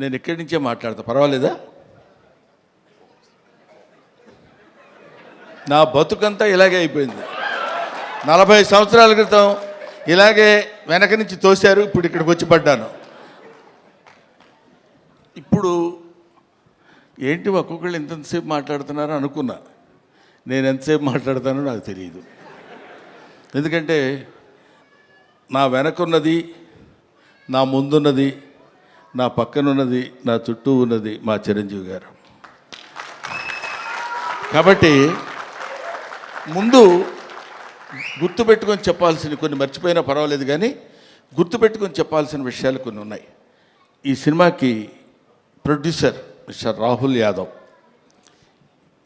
నేను ఇక్కడి నుంచే మాట్లాడతా, పర్వాలేదా? నా బతుకంతా ఇలాగే అయిపోయింది. 40 సంవత్సరాల క్రితం ఇలాగే వెనక నుంచి తోశారు, ఇప్పుడు ఇక్కడికి వచ్చి పడ్డాను. ఇప్పుడు ఏంటి ఒక్కొక్కళ్ళు ఎంతసేపు మాట్లాడుతున్నారో అనుకున్నా. నేను ఎంతసేపు మాట్లాడతానో నాకు తెలియదు. ఎందుకంటే నా వెనకున్నది, నా ముందున్నది, నా పక్కనున్నది, నా చుట్టూ ఉన్నది మా చిరంజీవి గారు. కాబట్టి ముందు గుర్తుపెట్టుకొని చెప్పాల్సిన కొన్ని మర్చిపోయినా పర్వాలేదు, కానీ గుర్తుపెట్టుకొని చెప్పాల్సిన విషయాలు కొన్ని ఉన్నాయి. ఈ సినిమాకి ప్రొడ్యూసర్ మిస్టర్ రాహుల్ యాదవ్.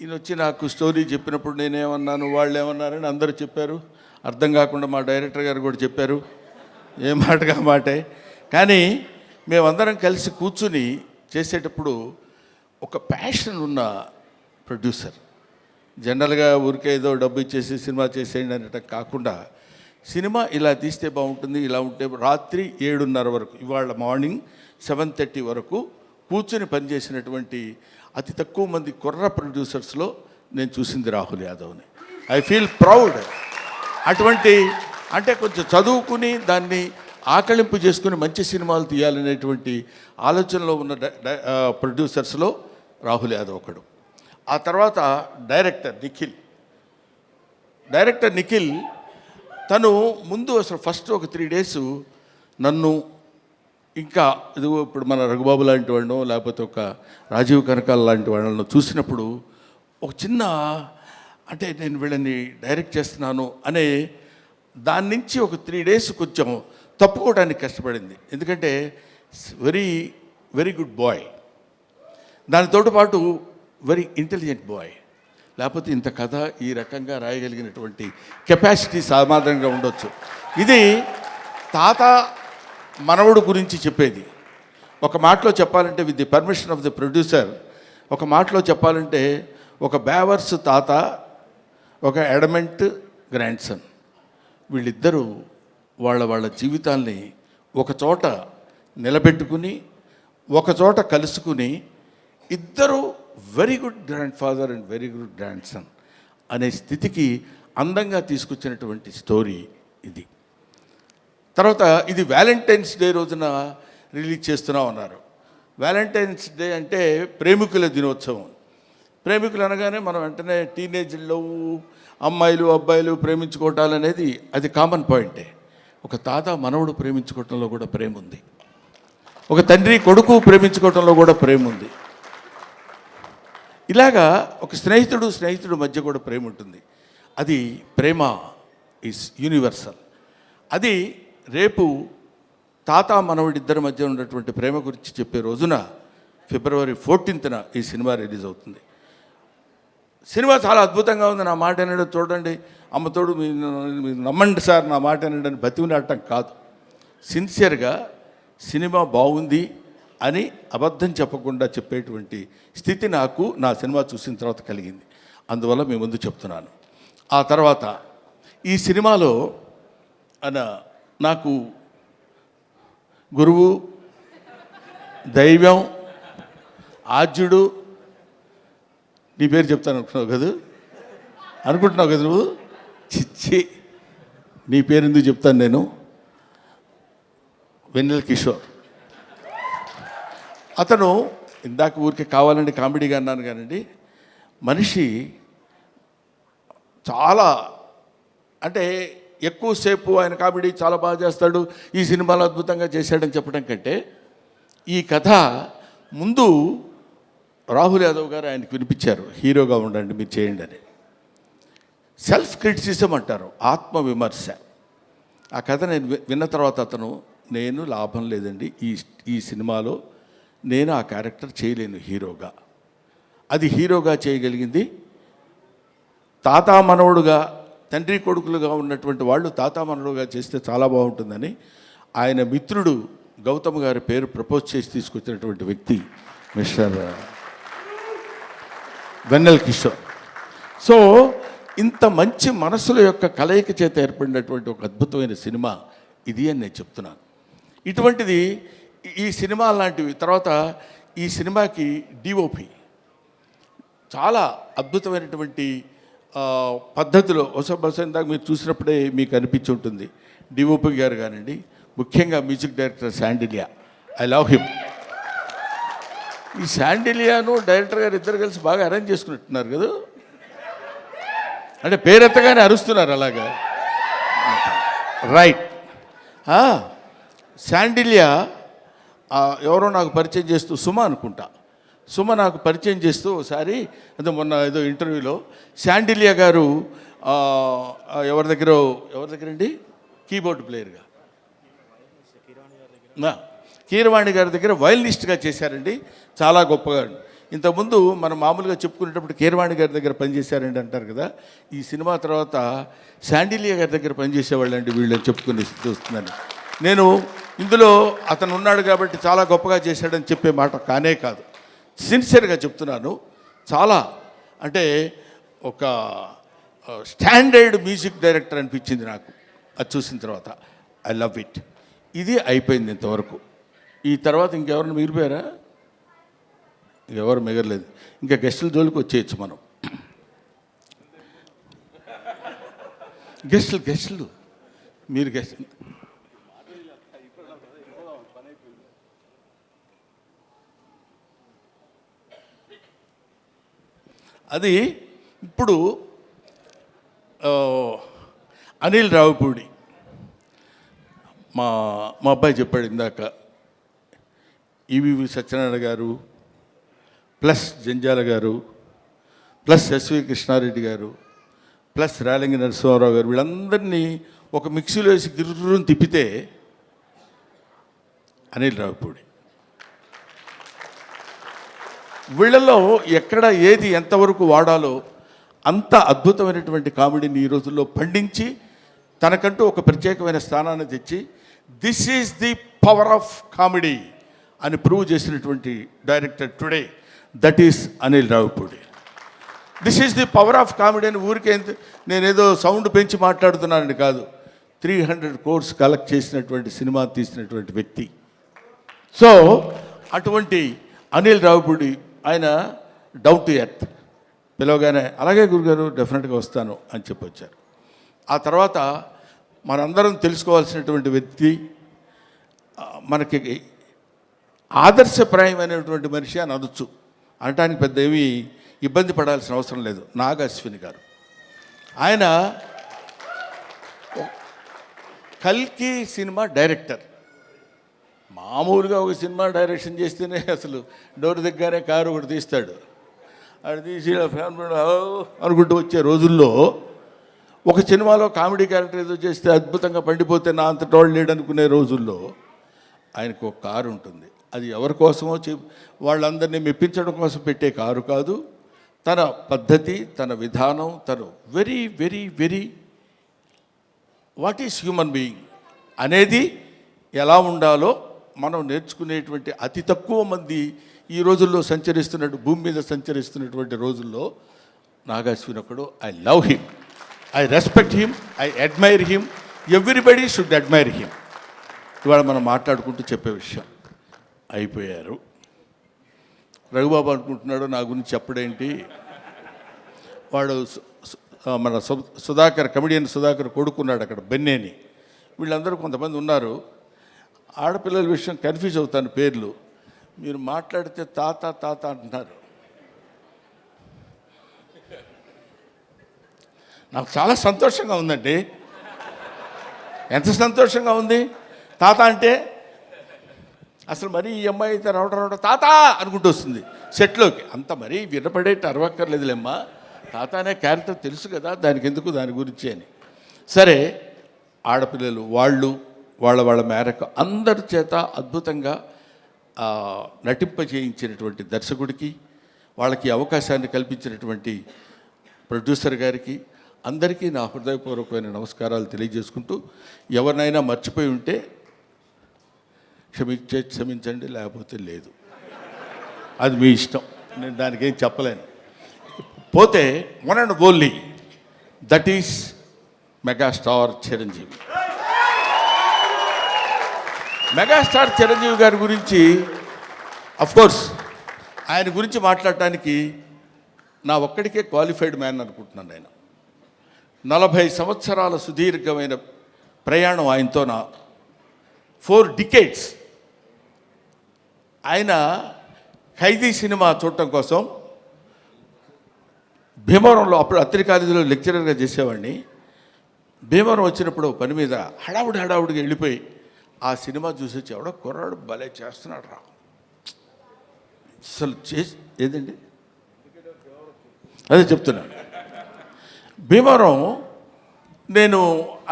ఈయన వచ్చి నాకు స్టోరీ చెప్పినప్పుడు నేనేమన్నాను, వాళ్ళు ఏమన్నారని అందరూ చెప్పారు. అర్థం కాకుండా మా డైరెక్టర్ గారు కూడా చెప్పారు, ఏ మాటగా మాటే. కానీ మేమందరం కలిసి కూర్చుని చేసేటప్పుడు ఒక ప్యాషన్ ఉన్న ప్రొడ్యూసర్. జనరల్గా ఊరికే ఏదో డబ్బు ఇచ్చేసి సినిమా చేసేయండి అనటం కాకుండా, సినిమా ఇలా తీస్తే బాగుంటుంది, ఇలా ఉంటే రాత్రి 7:30 వరకు, ఇవాళ మార్నింగ్ 7:30 వరకు కూర్చుని పనిచేసినటువంటి అతి తక్కువ మంది కుర్ర ప్రొడ్యూసర్స్లో నేను చూసింది రాహుల్ యాదవ్ని. I feel proud. అటువంటి అంటే కొంచెం చదువుకుని దాన్ని ఆకళింపు చేసుకుని మంచి సినిమాలు తీయాలనేటువంటి ఆలోచనలో ఉన్న ప్రొడ్యూసర్స్లో రాహుల్ యాదవ్ ఒకడు. ఆ తర్వాత డైరెక్టర్ నిఖిల్ తను ముందు అసలు ఫస్ట్ ఒక 3 days నన్ను, ఇంకా ఇదిగో ఇప్పుడు మన రఘుబాబు లాంటి వాళ్ళను, లేకపోతే ఒక రాజీవ్ కనకాల లాంటి వాళ్ళను చూసినప్పుడు ఒక చిన్న అంటే నేను వీళ్ళని డైరెక్ట్ చేస్తున్నాను అనే దాని నుంచి ఒక 3 days కొంచెం తప్పుకోవడానికి కష్టపడింది. ఎందుకంటే వెరీ వెరీ గుడ్ బాయ్, దానితో పాటు వెరీ ఇంటెలిజెంట్ బాయ్. లేకపోతే ఇంత కథ ఈ రకంగా రాయగలిగినటువంటి కెపాసిటీ సామాన్యంగా ఉండొచ్చు. ఇది తాత మనవడు గురించి చెప్పేది. ఒక మాటలో చెప్పాలంటే, with the permission of the producer, ఒక మాటలో చెప్పాలంటే ఒక బేవర్స్ తాత, ఒక ఎడమెంట్ గ్రాండ్ సన్, వీళ్ళిద్దరూ వాళ్ళ జీవితాల్ని ఒక చోట నిలబెట్టుకుని, ఒక చోట కలుసుకుని, ఇద్దరు very good grand father and very good grand son అనే స్థితికి అందంగా తీసుకొచ్చినటువంటి స్టోరీ ఇది. తర్వాత ఇది వ్యాలంటైన్స్ డే రోజున రిలీజ్ చేస్తున్నాం అన్నారు. వ్యాలంటైన్స్ డే అంటే ప్రేమికుల దినోత్సవం. ప్రేమికులు అనగానే మనం వెంటనే టీనేజ్లో అమ్మాయిలు అబ్బాయిలు ప్రేమించుకోవటాలు అనేది అది కామన్ పాయింటే. ఒక తాత మనవడు ప్రేమించుకోవటంలో కూడా ప్రేమ ఉంది, ఒక తండ్రి కొడుకు ప్రేమించుకోవటంలో కూడా ప్రేమ ఉంది. ఇలాగా ఒక స్నేహితుడు మధ్య కూడా ప్రేమ ఉంటుంది. అది ప్రేమ ఈజ్ యూనివర్సల్. అది రేపు తాత మనవడిద్దరి మధ్య ఉన్నటువంటి ప్రేమ గురించి చెప్పే రోజున February 14th ఈ సినిమా రిలీజ్ అవుతుంది. సినిమా చాలా అద్భుతంగా ఉంది. నా మాట వినడం చూడండి, అమ్మతోడు మీరు నమ్మండి సార్, నా మాట వినడని బతిమిలాడటం కాదు. సిన్సియర్గా సినిమా బాగుంది అని అబద్ధం చెప్పకుండా చెప్పేటువంటి స్థితి నాకు నా సినిమా చూసిన తర్వాత కలిగింది. అందువల్ల మీ ముందు చెప్తున్నాను. ఆ తర్వాత ఈ సినిమాలో నాకు గురువు, దైవం, ఆద్యుడు, నీ పేరు చెప్తాను అనుకున్నావు కదా నువ్వు? చిచ్చి, నీ పేరు ఎందుకు చెప్తాను నేను? వెన్నెల కిషోర్. అతను ఇందాక ఊరికే కావాలండి కామెడీగా అన్నాను కానండి, మనిషి చాలా అంటే ఎక్కువసేపు ఆయన కామెడీ చాలా బాగా చేస్తాడు, ఈ సినిమాలో అద్భుతంగా చేశాడని చెప్పడం కంటే, ఈ కథ ముందు రాహుల్ యాదవ్ గారు ఆయనకు వినిపించారు, హీరోగా ఉండండి మీరు చేయండి అని. సెల్ఫ్ క్రిటిసిజం అంటారు, ఆత్మవిమర్శ. ఆ కథ నేను విన్న తర్వాత అతను, నేను లాభం లేదండి ఈ సినిమాలో నేను ఆ క్యారెక్టర్ చేయలేను హీరోగా. అది హీరోగా చేయగలిగింది తాతా మనవడుగా, తండ్రి కొడుకులుగా ఉన్నటువంటి వాళ్ళు తాతా మనవడుగా చేస్తే చాలా బాగుంటుందని ఆయన మిత్రుడు గౌతమ్ గారి పేరు ప్రపోజ్ చేసి తీసుకొచ్చినటువంటి వ్యక్తి మిస్టర్ వెన్నెల కిషోర్. సో ఇంత మంచి మనసుల యొక్క కలయిక చేత ఏర్పడినటువంటి ఒక అద్భుతమైన సినిమా ఇది అని నేను చెప్తున్నాను. ఇటువంటిది ఈ సినిమా లాంటివి. తర్వాత ఈ సినిమాకి డిఓపి చాలా అద్భుతమైనటువంటి పద్ధతిలో బహుశా ఇందాక మీరు చూసినప్పుడే మీకు అనిపించి ఉంటుంది. డిఓపి గారు కానివ్వండి, ముఖ్యంగా music director Sandilya, I love him. ఈ శాండిలియాను డైరెక్టర్ గారు ఇద్దరు కలిసి బాగా అరేంజ్ చేసుకున్నట్టున్నారు కదా, అంటే పేరెత్తగానే అరుస్తున్నారు అలాగా. రైట్. శాండిలియా ఎవరో నాకు పరిచయం చేస్తూ, సుమ అనుకుంటా, సుమ నాకు పరిచయం చేస్తూ ఒకసారి అదే మొన్న ఏదో ఇంటర్వ్యూలో శాండిలియా గారు ఎవరి దగ్గరండి కీబోర్డ్ ప్లేయర్గా కీరవాణి గారి దగ్గర వయలినిస్ట్గా చేశారండి, చాలా గొప్పగా. ఇంతకుముందు మనం మామూలుగా చెప్పుకునేటప్పుడు కీరవాణి గారి దగ్గర పనిచేశారండి అంటారు కదా, ఈ సినిమా తర్వాత శాండిలియా గారి దగ్గర పనిచేసేవాళ్ళండి వీళ్ళని చెప్పుకుని చూస్తున్నాను నేను. ఇందులో అతను ఉన్నాడు కాబట్టి చాలా గొప్పగా చేశాడని చెప్పే మాట కానే కాదు, సిన్సియర్గా చెప్తున్నాను. చాలా అంటే ఒక స్టాండర్డ్ మ్యూజిక్ డైరెక్టర్ అనిపించింది నాకు అది చూసిన తర్వాత. I love it. ఇది అయిపోయింది ఇంతవరకు. ఈ తర్వాత ఇంకెవరిని మిగిలిపోయారా? ఎవరు మిగలలేదు. ఇంకా గెస్టుల జోలికి వచ్చేయచ్చు మనం. గెస్టులు మీరు గెస్ట్ అది ఇప్పుడు అనిల్ రావిపూడి మా అబ్బాయి చెప్పాడు ఇందాక, ఈవీవి సత్యనారాయణ గారు ప్లస్ జంజాల గారు ప్లస్ ఎస్వి కృష్ణారెడ్డి గారు ప్లస్ రేలంగి నరసింహారావు గారు వీళ్ళందరినీ ఒక మిక్సీలో వేసి గిర్రుని తిప్పితే అనిల్ రావిపూడి. వీళ్ళల్లో ఎక్కడ ఏది ఎంతవరకు వాడాలో అంత అద్భుతమైనటువంటి కామెడీని ఈ రోజుల్లో పండించి తనకంటూ ఒక ప్రత్యేకమైన స్థానాన్ని తెచ్చి this is the power of comedy అని ప్రూవ్ చేసినటువంటి director today, that is Anil Ravipudi. This is the power of comedy అని ఊరికే నేనేదో సౌండ్ పెంచి మాట్లాడుతున్నానని కాదు, 300 crores కలెక్ట్ చేసినటువంటి సినిమా తీసినటువంటి వ్యక్తి. సో అటువంటి అనిల్ రావిపూడి ఆయన డౌన్ టు ఎర్త్, పిలవగానే అలాగే గురుగారు డెఫినెట్గా వస్తాను అని చెప్పొచ్చారు. ఆ తర్వాత మనందరం తెలుసుకోవాల్సినటువంటి వ్యక్తి, మనకి ఆదర్శప్రాయమైనటువంటి మనిషి అని అనొచ్చు, అనటానికి పెద్ద ఏమీ ఇబ్బంది పడాల్సిన అవసరం లేదు. నాగ అశ్విని గారు, ఆయన కల్కి సినిమా డైరెక్టర్. మామూలుగా ఒక సినిమా డైరెక్షన్ చేస్తేనే అసలు డోర్ దగ్గరే కారు ఒకటి తీస్తాడు, అది తీసి ఫ్యామిలీ అనుకుంటూ వచ్చే రోజుల్లో ఒక సినిమాలో కామెడీ క్యారెక్టర్ ఏదో చేస్తే అద్భుతంగా పండిపోతే నా అంత టోళ్ళు లేడనుకునే రోజుల్లో ఆయనకు ఒక కారు ఉంటుంది. అది ఎవరి కోసమో వాళ్ళందరినీ మెప్పించడం కోసం పెట్టే కారు కాదు, తన పద్ధతి, తన విధానం, తను very very very what is human being అనేది ఎలా ఉండాలో మనం నేర్చుకునేటువంటి అతి తక్కువ మంది ఈ రోజుల్లో భూమి మీద సంచరిస్తున్నటువంటి రోజుల్లో నాగాశ్విన్ ఒకడు. I love him, I respect him, I admire him, everybody should admire him. ఇవాళ మనం మాట్లాడుకుంటూ చెప్పే విషయం అయిపోయారు. రఘుబాబు అనుకుంటున్నాడు నా గురించి చెప్పడేంటి, వాడు మన సుధాకర్, కమెడియన్ సుధాకర్ కొడుకున్నాడు అక్కడ బెన్నేని. వీళ్ళందరూ కొంతమంది ఉన్నారు, ఆడపిల్లల విషయం కన్ఫ్యూజ్ అవుతాను పేర్లు. మీరు మాట్లాడితే తాత తాత అంటున్నారు. నాకు చాలా సంతోషంగా ఉందండి. ఎంత సంతోషంగా ఉంది తాత అంటే. అసలు మరీ ఈ అమ్మాయి అయితే రావడం తాత అనుకుంటూ వస్తుంది సెట్లోకి. అంత మరీ వినపడేట్టు అరవక్కర్లేదులేమ్మా, తాత అనే క్యారెక్టర్ తెలుసు కదా, దానికి ఎందుకు దాని గురించి అని. సరే, ఆడపిల్లలు వాళ్ళ మేరకు అందరి చేత అద్భుతంగా నటింపజేయించినటువంటి దర్శకుడికి, వాళ్ళకి అవకాశాన్ని కల్పించినటువంటి ప్రొడ్యూసర్ గారికి, అందరికీ నా హృదయపూర్వకమైన నమస్కారాలు తెలియజేసుకుంటూ, ఎవరినైనా మర్చిపోయి ఉంటే క్షమించండి, లేకపోతే లేదు, అది మీ ఇష్టం, నేను దానికి ఏం చెప్పలేను. పోతే one and only that is megastar Chiranjeevi. Megastar Chiranjeevi గారి గురించి కోర్స్ ఆయన గురించి మాట్లాడటానికి నా ఒక్కడికే క్వాలిఫైడ్ మ్యాన్ అనుకుంటున్నాను. ఆయన 40 సంవత్సరాల సుదీర్ఘమైన ప్రయాణం ఆయనతో నా 4 decades. ఆయన ఖైదీ సినిమా చూడటం కోసం భీమవరంలో అప్పుడు అత్తిరి కాలేజీలో లెక్చరర్గా చేసేవాడిని. భీమవరం వచ్చినప్పుడు పని మీద హడావుడిగా వెళ్ళిపోయి ఆ సినిమా చూసి వచ్చి ఎవడో కుర్రాడు భలే చేస్తున్నాడు రా అసలు ఏదండి అదే చెప్తున్నాను. భీమవరం నేను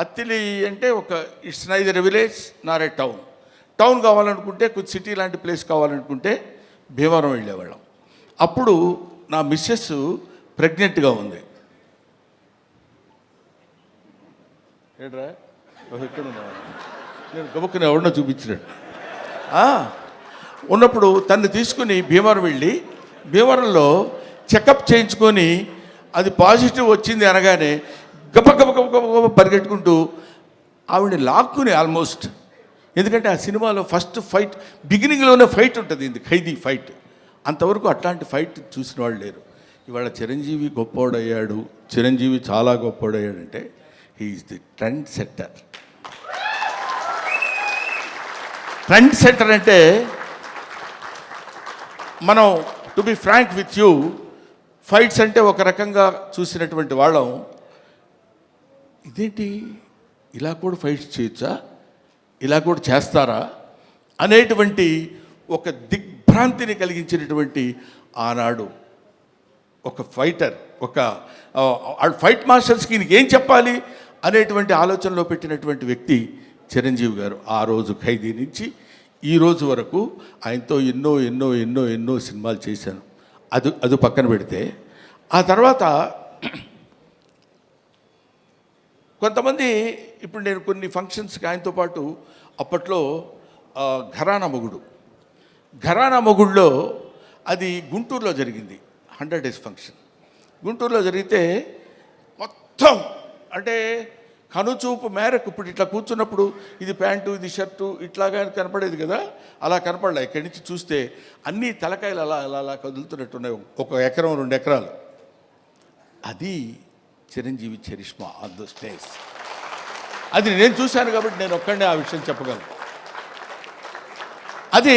అత్తిలి అంటే ఒక it's neither village Nar A town కావాలనుకుంటే కొంచెం సిటీ లాంటి ప్లేస్ కావాలనుకుంటే భీమవరం వెళ్ళేవాళ్ళం. అప్పుడు నా మిస్సెస్ ప్రెగ్నెంట్గా ఉంది. ఏడ్రా ఎక్కడ ఉన్నా నేను గబుక్కుని ఎవడన్నా చూపించినట్టు ఉన్నప్పుడు తను తీసుకుని భీమవరం వెళ్ళి భీమవరంలో చెకప్ చేయించుకొని అది పాజిటివ్ వచ్చింది అనగానే గబ పరిగెట్టుకుంటూ ఆవిడని లాక్కుని ఆల్మోస్ట్, ఎందుకంటే ఆ సినిమాలో ఫస్ట్ ఫైట్ బిగినింగ్లోనే ఫైట్ ఉంటుంది, ఇది ఖైదీ ఫైట్. అంతవరకు అట్లాంటి ఫైట్ చూసిన వాళ్ళు లేరు. ఇవాళ చిరంజీవి గొప్పోడయ్యాడు, చిరంజీవి చాలా గొప్పోడయ్యాడంటే he is the trend setter. Trend setter అంటే మనం to be frank with you, fights అంటే ఒక రకంగా చూసినటువంటి వాళ్ళం, ఇదేంటి ఇలా కూడా ఫైట్స్ చేయొచ్చా, ఇలా కూడా చేస్తారా అనేటువంటి ఒక దిగ్భ్రాంతిని కలిగించినటువంటి ఆనాడు ఒక ఫైటర్, ఒక ఫైట్ మాస్టర్స్కి ఈయనకి ఏం చెప్పాలి అనేటువంటి ఆలోచనలో పెట్టినటువంటి వ్యక్తి చిరంజీవి గారు. ఆ రోజు ఖైదీ నుంచి ఈ రోజు వరకు ఆయనతో ఎన్నో ఎన్నో ఎన్నో ఎన్నో సినిమాలు చేశాను. అది పక్కన పెడితే ఆ తర్వాత కొంతమంది ఇప్పుడు నేను కొన్ని ఫంక్షన్స్కి ఆయనతో పాటు అప్పట్లో ఘరానా మొగుడులో అది గుంటూరులో జరిగింది, 100 days ఫంక్షన్ గుంటూరులో జరిగితే మొత్తం అంటే కనుచూపు మేరకు ఇప్పుడు ఇట్లా కూర్చున్నప్పుడు ఇది ప్యాంటు ఇది షర్టు ఇట్లాగా కనపడేది కదా, అలా కనపడలే. ఇక్కడి నుంచి చూస్తే అన్ని తలకాయలు అలా అలా అలా కదులుతున్నట్టున్నాయి, 1 ఎకరం 2 ఎకరాలు. అది Chiranjeevi charisma on the stage. అది నేను చూశాను కాబట్టి నేను ఒక్కడే ఆ విషయం చెప్పగలను. అది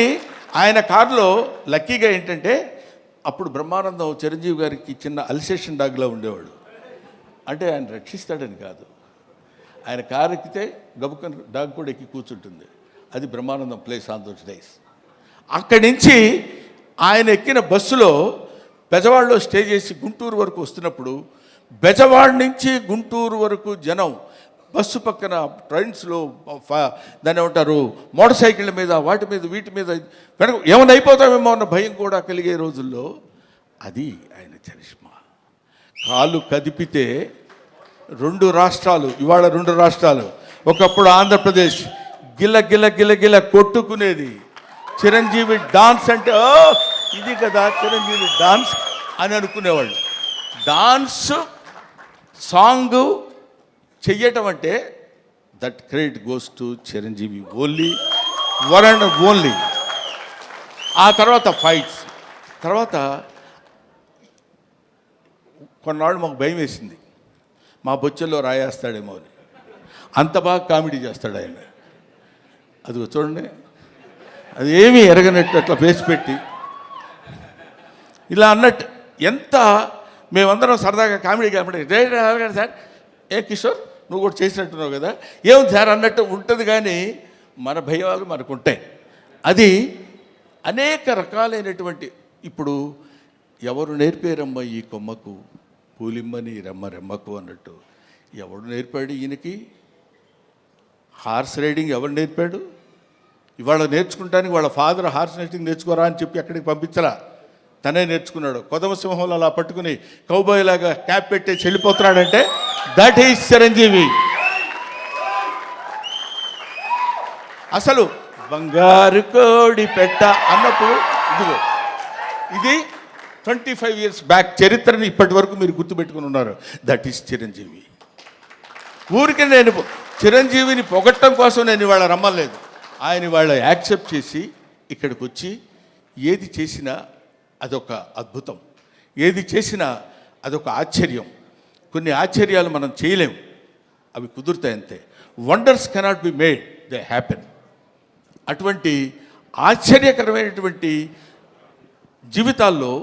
ఆయన కారులో లక్కీగా ఏంటంటే అప్పుడు బ్రహ్మానందం చిరంజీవి గారికి చిన్న అల్సేషన్ డాగ్లా ఉండేవాడు. అంటే ఆయన రక్షిస్తాడని కాదు, ఆయన కారు ఎక్కితే గబుకన్ డాగ్ కూడా ఎక్కి కూర్చుంటుంది. అది Brahmanandam place on those days. అక్కడి నుంచి ఆయన ఎక్కిన బస్సులో బెజవాడలో స్టే చేసి గుంటూరు వరకు వస్తున్నప్పుడు బెజవాడ నుంచి గుంటూరు వరకు జనం బస్సు పక్కన ట్రైన్స్లో దాన్ని ఏమంటారు మోటార్ సైకిళ్ళ మీద వాటి మీద వీటి మీద వెనక ఏమైనా అయిపోతామేమో అన్న భయం కూడా కలిగే రోజుల్లో అది ఆయన చరిష్మా. కాలు కదిపితే 2 రాష్ట్రాలు, ఇవాళ 2 రాష్ట్రాలు, ఒకప్పుడు ఆంధ్రప్రదేశ్ గిల్ల గిల్ల గిల్ల గిల్ల కొట్టుకునేది. చిరంజీవి డాన్స్ అంటే ఇది కదా చిరంజీవి డాన్స్ అని అనుకునేవాళ్ళు. డాన్స్ సాంగ్ చెయ్యటం అంటే that credit goes to Chiranjeevi only, one and only. ఆ తర్వాత ఫైట్స్, తర్వాత కొన్నాళ్ళు మాకు భయం వేసింది మా బొచ్చల్లో రాయేస్తాడేమో అని. అంత బాగా కామెడీ చేస్తాడు ఆయన. అది చూడండి, అది ఏమీ ఎరగనట్టు అట్లా ఫేస్ పెట్టి ఇలా అన్నట్టు ఎంత మేమందరం సరదాగా కామెడీ సార్ ఏ కిషోర్ నువ్వు కూడా చేసినట్టున్నావు కదా ఏం సార్ అన్నట్టు ఉంటుంది. కానీ మన భయాలు మనకు ఉంటాయి. అది అనేక రకాలైనటువంటి, ఇప్పుడు ఎవరు నేర్పారమ్మ ఈ కొమ్మకు పూలిమ్మని రెమ్మకు అన్నట్టు ఎవడు నేర్పాడు ఈయనకి? హార్స్ రైడింగ్ ఎవరు నేర్పాడు? ఇవాళ నేర్చుకుంటానికి వాళ్ళ ఫాదర్ హార్స్ రైడింగ్ నేర్చుకోరా అని చెప్పి అక్కడికి పంపించరా, తనే నేర్చుకున్నాడు. కొదమ సింహంలో అలా పట్టుకుని కౌబాయ్ లాగా క్యాప్ పెట్టేసి వెళ్ళిపోతున్నాడంటే దట్ ఈజ్ చిరంజీవి. అసలు బంగారు కోడి పెట్ట అన్నప్పుడు ఇదిగో ఇది 25 years బ్యాక్ చరిత్రని ఇప్పటి వరకు మీరు గుర్తుపెట్టుకుని ఉన్నారు. That is Chiranjeevi. ఊరికి నేను చిరంజీవిని పొగట్టడం కోసం నేను ఇవాళ రమ్మలేదు. ఆయన వాళ్ళు యాక్సెప్ట్ చేసి ఇక్కడికి వచ్చి ఏది చేసినా అదొక అద్భుతం, ఏది చేసినా అదొక ఆశ్చర్యం. కొన్ని ఆశ్చర్యాలు మనం చేయలేం, అవి కుదురుతాయి అంతే. Wonders cannot be made, they happen. అటువంటి ఆశ్చర్యకరమైనటువంటి జీవితాల్లో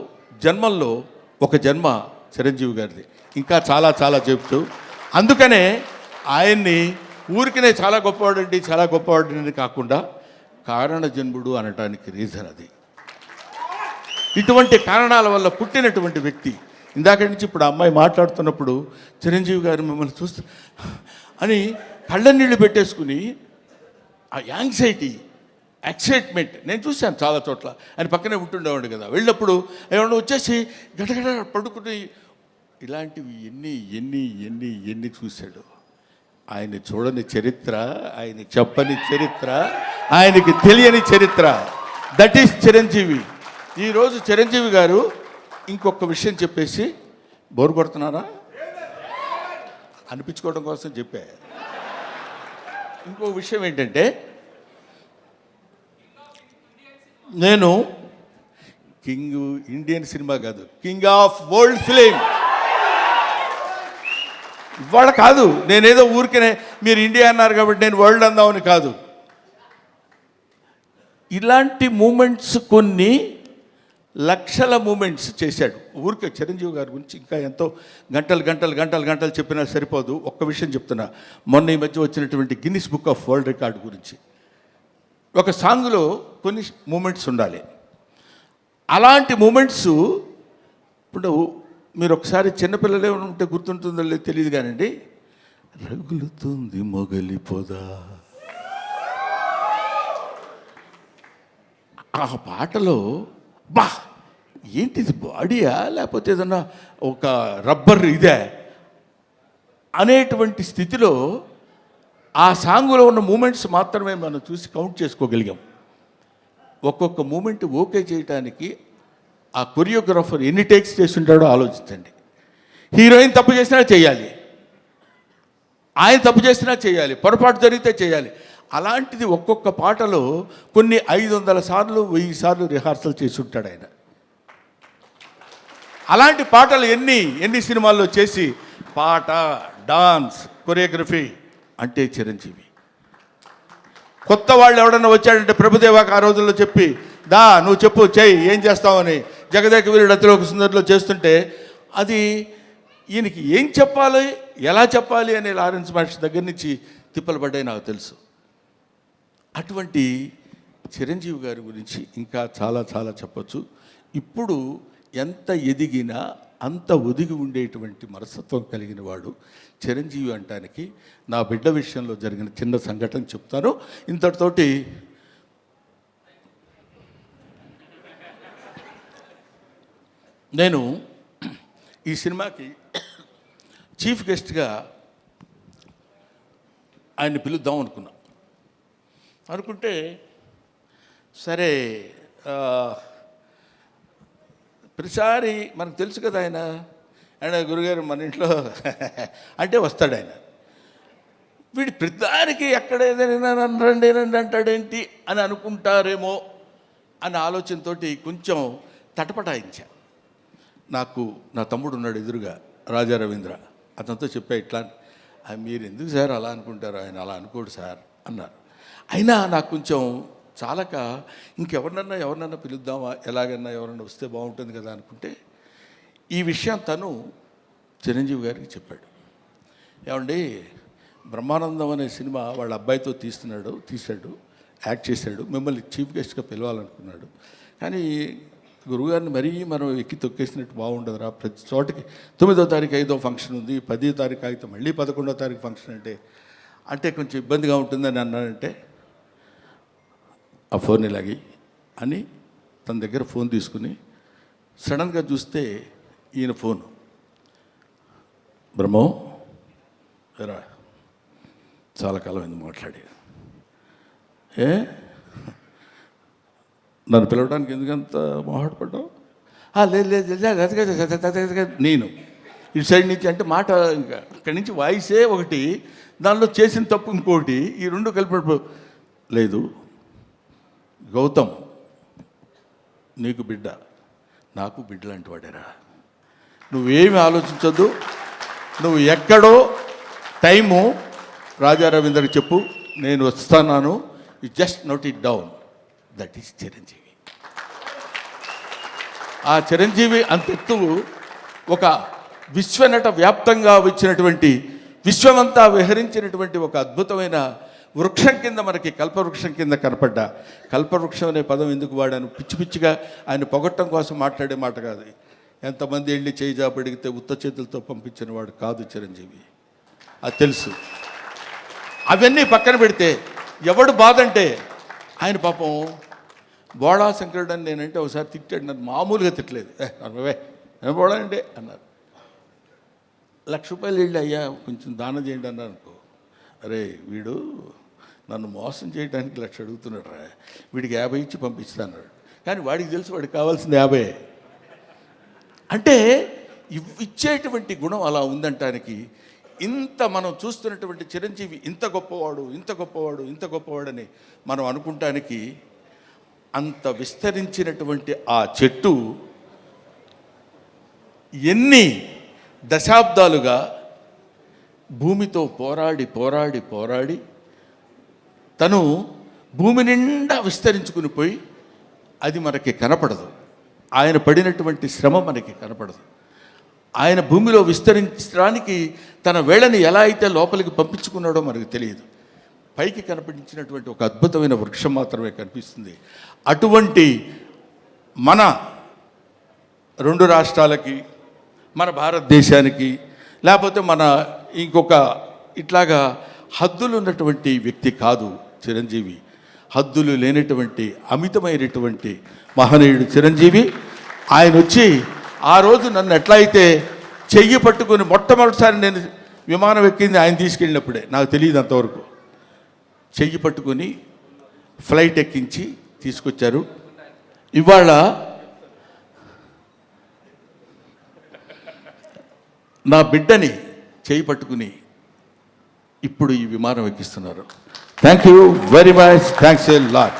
జన్మల్లో ఒక జన్మ చిరంజీవి గారిది. ఇంకా చాలా చాలా చెప్తూ, అందుకనే ఆయన్ని ఊరికనే చాలా గొప్పవాడండి చాలా గొప్పవాడని కాకుండా కారణ జన్ముడు అనటానికి రీజన్ అది. ఇటువంటి కారణాల వల్ల పుట్టినటువంటి వ్యక్తి. ఇందాక నుంచి ఇప్పుడు ఆ అమ్మాయి మాట్లాడుతున్నప్పుడు చిరంజీవి గారు మిమ్మల్ని చూస్తూ అని కళ్ళ నీళ్ళు పెట్టేసుకుని ఆ యాంగ్జైటీ, ఎక్సైట్మెంట్ నేను చూశాను చాలా చోట్ల. ఆయన పక్కనే ఉంటుండేవాడు కదా, వెళ్ళినప్పుడు ఏమన్నా వచ్చేసి గడగడ పడుకుని ఇలాంటివి ఎన్ని ఎన్ని ఎన్ని ఎన్ని చూశాడు. ఆయన చూడని చరిత్ర, ఆయన చెప్పని చరిత్ర, ఆయనకి తెలియని చరిత్ర. That is Chiranjeevi. ఈరోజు చిరంజీవి గారు ఇంకొక విషయం చెప్పేసి బోరు కొడుతున్నారా అనిపించుకోవడం కోసం చెప్పా. ఇంకో విషయం ఏంటంటే, నేను కింగ్ ఇండియన్ సినిమా కాదు, కింగ్ ఆఫ్ వరల్డ్ ఫిలిం ఇవాళ కాదు. నేనేదో ఊరికనే మీరు ఇండియా అన్నారు కాబట్టి నేను వరల్డ్ అందామని కాదు. ఇలాంటి మూమెంట్స్ కొన్ని లక్షల మూమెంట్స్ చేశాడు. ఊరికే చిరంజీవి గారి గురించి ఇంకా ఎంతో గంటలు గంటలు గంటలు గంటలు చెప్పినా సరిపోదు. ఒక్క విషయం చెప్తున్నా, మొన్న ఈ మధ్య వచ్చినటువంటి Guinness book of world record గురించి. ఒక సాంగ్లో కొన్ని మూమెంట్స్ ఉండాలి. అలాంటి మూమెంట్స్ ఇప్పుడు మీరు ఒకసారి చిన్నపిల్లలే ఉంటే గుర్తుంటుందో లేదో తెలియదు కానండి, రగులుతుంది మొగలి పొద, ఆ పాటలో బా ఏంటిది బాడీయా లేకపోతే ఏదన్నా ఒక రబ్బర్ ఇదే అనేటువంటి స్థితిలో ఆ సాంగులో ఉన్న మూమెంట్స్ మాత్రమే మనం చూసి కౌంట్ చేసుకోగలిగాం. ఒక్కొక్క మూమెంట్ ఓకే చేయడానికి ఆ కొరియోగ్రాఫర్ ఎన్ని టేక్స్ చేస్తుంటాడో ఆలోచించండి. హీరోయిన్ తప్పు చేసినా చేయాలి, ఆయన తప్పు చేసినా చేయాలి, పొరపాటు జరిగితే చేయాలి. అలాంటిది ఒక్కొక్క పాటలో కొన్ని 500 సార్లు 1000 సార్లు రిహార్సల్ చేసి ఉంటాడు ఆయన. అలాంటి పాటలు ఎన్ని సినిమాల్లో చేసి పాట, డాన్స్, కొరియోగ్రఫీ అంటే చిరంజీవి. కొత్త వాళ్ళు ఎవడన్నా వచ్చాడంటే ప్రభుదేవాకి ఆ రోజుల్లో చెప్పి దా నువ్వు చెప్పు చెయ్యి ఏం చేస్తావని జగదేక వీరుడు అతిలోక సుందరిలో చేస్తుంటే అది ఈయనకి ఏం చెప్పాలి ఎలా చెప్పాలి అనే లారెన్స్ మహర్షి దగ్గర నుంచి తిప్పలు పడ్డాయి నాకు తెలుసు. అటువంటి చిరంజీవి గారి గురించి ఇంకా చాలా చాలా చెప్పచ్చు. ఇప్పుడు ఎంత ఎదిగినా అంత ఒదిగి ఉండేటువంటి మనస్తత్వం కలిగిన వాడు చిరంజీవి అంటానికి నా బిడ్డ విషయంలో జరిగిన చిన్న సంఘటన చెప్తాను. ఇంతటితోటి నేను ఈ సినిమాకి చీఫ్ గెస్ట్గా ఆయన్ని పిలుద్దాం అనుకుంటే సరే ప్రతిసారి మనకు తెలుసు కదా ఆయన గురుగారు మన ఇంట్లో అంటే వస్తాడు ఆయన. వీడి ప్రతిదానికి ఎక్కడ ఏదైనా రండి అంటాడేంటి అని అనుకుంటారేమో అనే ఆలోచనతో కొంచెం తటపటాయించా. నాకు నా తమ్ముడు ఉన్నాడు ఎదురుగా, రాజా రవీంద్ర, అతనితో చెప్పా ఇట్లా మీరు ఎందుకు సార్ అలా అనుకుంటారు, ఆయన అలా అనుకోడు సార్ అన్నారు. అయినా నాకు కొంచెం చాలక ఎవరినన్నా పిలుద్దామా, ఎలాగన్నా ఎవరన్నా వస్తే బాగుంటుంది కదా అనుకుంటే ఈ విషయం తను చిరంజీవి గారికి చెప్పాడు. ఏమండి బ్రహ్మానందం అనే సినిమా వాళ్ళ అబ్బాయితో తీశాడు, యాక్ట్ చేశాడు, మిమ్మల్ని చీఫ్ గెస్ట్గా పిలవాలనుకున్నాడు. కానీ గురువుగారిని మరీ మనం ఎక్కి తొక్కేసినట్టు బాగుండదురా, ప్రతి చోటకి 9వ తారీఖు 5వ ఫంక్షన్ ఉంది, 10వ తారీఖు అయితే మళ్ళీ 11వ తారీఖు ఫంక్షన్ అంటే కొంచెం ఇబ్బందిగా ఉంటుందని అన్నాడంటే ఆ ఫోన్ ఇలాగి అని తన దగ్గర ఫోన్ తీసుకుని సడన్గా చూస్తే ఈయన ఫోన్, బ్రహ్మో రా చాలా కాలం అయింది మాట్లాడి, నన్ను పిలవడానికి ఎందుకంత మొహాటపడ్డావు? లేదు నేను ఇటు సైడ్ నుంచి అంటే మాట ఇంకా అక్కడి నుంచి వాయిసే ఒకటి, దానిలో చేసిన తప్పు ఇంకోటి, ఈ రెండు కలిపి లేదు గౌతమ్ నీకు బిడ్డ, నాకు బిడ్డ లాంటి వాడేరా, నువ్వేమి ఆలోచించొద్దు, నువ్వు ఎక్కడో టైము రాజా రవీంద్రకి చెప్పు, నేను వస్తున్నాను, you just note it down, that is Chiranjeevi. ఆ చిరంజీవి అంతెత్తు ఒక విశ్వనట వ్యాప్తంగా వచ్చినటువంటి, విశ్వమంతా విహరించినటువంటి ఒక అద్భుతమైన వృక్షం కింద మనకి కల్పవృక్షం కింద కనపడ్డా. కల్పవృక్షం అనే పదం ఎందుకు వాడాను, పిచ్చి పిచ్చిగా ఆయన పొగట్టం కోసం మాట్లాడే మాట కాదు. ఎంతమంది వెళ్ళి చేయి జాబడిగితే ఉత్త చేతులతో పంపించిన వాడు కాదు చిరంజీవి, అది తెలుసు. అవన్నీ పక్కన పెడితే ఎవడు బాధ అంటే ఆయన పాపం బోడా శంకరుడు అని నేనంటే ఒకసారి తిట్టాడు, నన్ను మామూలుగా తిట్టలేదు, ఏం బోడా అంటే అన్నారు. ₹1,00,000 వెళ్ళి అయ్యా కొంచెం దానం చేయండి అన్నారు అనుకో, అరే వీడు నన్ను మోసం చేయడానికి 1,00,000 అడుగుతున్నాడు రా, వీడికి 50 ఇచ్చి పంపిస్తాను. కానీ వాడికి తెలుసు వాడికి కావాల్సింది 50. అంటే ఇచ్చేటువంటి గుణం అలా ఉందంటానికి, ఇంత మనం చూస్తున్నటువంటి చిరంజీవి ఇంత గొప్పవాడు, ఇంత గొప్పవాడు, ఇంత గొప్పవాడని మనం అనుకుంటానికి అంత విస్తరించినటువంటి ఆ చెట్టు ఎన్ని దశాబ్దాలుగా భూమితో పోరాడి పోరాడి పోరాడి తను భూమి నిండా విస్తరించుకుని పోయి, అది మనకి కనపడదు. ఆయన పడినటువంటి శ్రమ మనకి కనపడదు. ఆయన భూమిలో విస్తరించడానికి తన వేళని ఎలా అయితే లోపలికి పంపించుకున్నాడో మనకు తెలియదు. పైకి కనిపించినటువంటి ఒక అద్భుతమైన వృక్షం మాత్రమే కనిపిస్తుంది. అటువంటి మన 2 రాష్ట్రాలకి, మన భారతదేశానికి, లేకపోతే మన ఇంకొక ఇట్లాగా హద్దులు ఉన్నటువంటి వ్యక్తి కాదు చిరంజీవి. హద్దులు లేనటువంటి అమితమైనటువంటి మహనీయుడు చిరంజీవి. ఆయన వచ్చి ఆ రోజు నన్ను ఎట్లా అయితే చెయ్యి పట్టుకుని, మొట్టమొదటిసారి నేను విమానం ఎక్కింది ఆయన తీసుకెళ్ళినప్పుడే, నాకు తెలియదు అంతవరకు, చెయ్యి పట్టుకొని ఫ్లైట్ ఎక్కించి తీసుకొచ్చారు. ఇవాళ నా బిడ్డని చేయి పట్టుకుని ఇప్పుడు ఈ విమానం ఎక్కిస్తున్నారు. Thank you very much, thanks a lot.